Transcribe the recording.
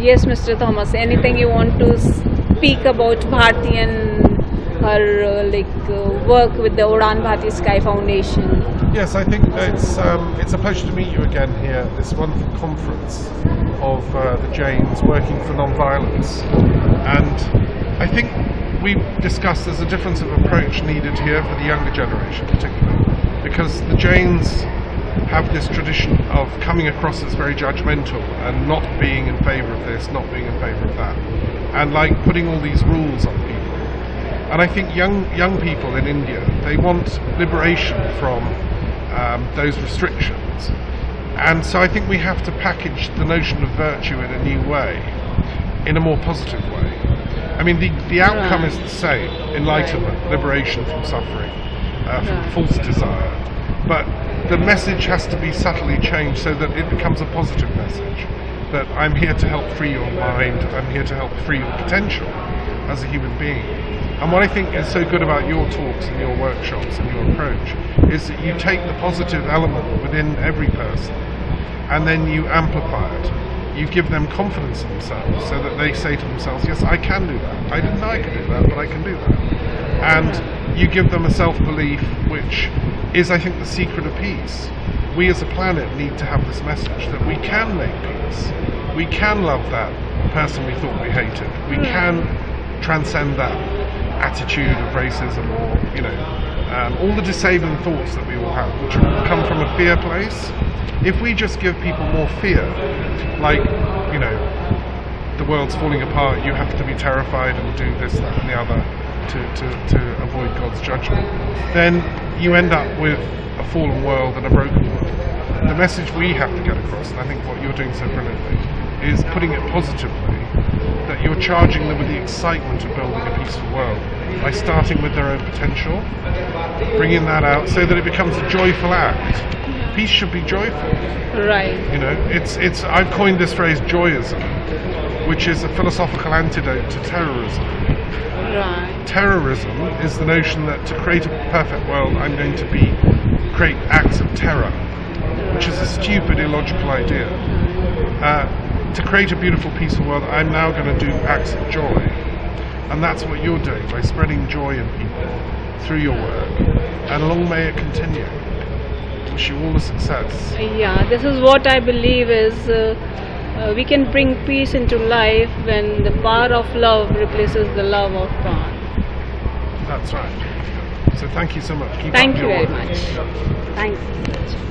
Yes, Mr. Thomas, anything you want to speak about Bharti and her work with the Udaanbharti Sky Foundation? Yes, I think it's a pleasure to meet you again here at this wonderful conference of the Jains working for non-violence. And I think we've discussed there's a difference of approach needed here for the younger generation particularly, because the Jains have this tradition of coming across as very judgmental and not being in favour of this, not being in favour of that, and like putting all these rules on people. And I think young people in India, they want liberation from those restrictions. And so I think we have to package the notion of virtue in a new way, in a more positive way. I mean, the outcome is the same: enlightenment, liberation from suffering, from false desire. But the message has to be subtly changed so that it becomes a positive message. That I'm here to help free your mind, I'm here to help free your potential as a human being. And what I think is so good about your talks and your workshops and your approach is that you take the positive element within every person and then you amplify it. You give them confidence in themselves so that they say to themselves, yes, I can do that. I didn't know I could do that, but I can do that. And you give them a self-belief which is, I think, the secret of peace. We as a planet need to have this message that we can make peace. We can love that person we thought we hated. We can transcend that attitude of racism or, all the disabling thoughts that we all have, which come from a fear place. If we just give people more fear, like, the world's falling apart, you have to be terrified and do this, that and the other to avoid God's judgment, then you end up with a fallen world and a broken world. The message we have to get across, and I think what you're doing so brilliantly, is putting it positively, that you're charging them with the excitement of building a peaceful world by starting with their own potential, bringing that out so that it becomes a joyful act. Peace should be joyful. Right. It's I've coined this phrase joyism, which is a philosophical antidote to terrorism. Right. Terrorism is the notion that to create a perfect world, I'm going to create acts of terror, which is a stupid, illogical idea. To create a beautiful, peaceful world, I'm now going to do acts of joy. And that's what you're doing by spreading joy in people through your work. And long may it continue. Wish you all the success. Yeah, this is what I believe is we can bring peace into life when the power of love replaces the love of power. That's right. So thank you so much. Thank you very much. Thank you.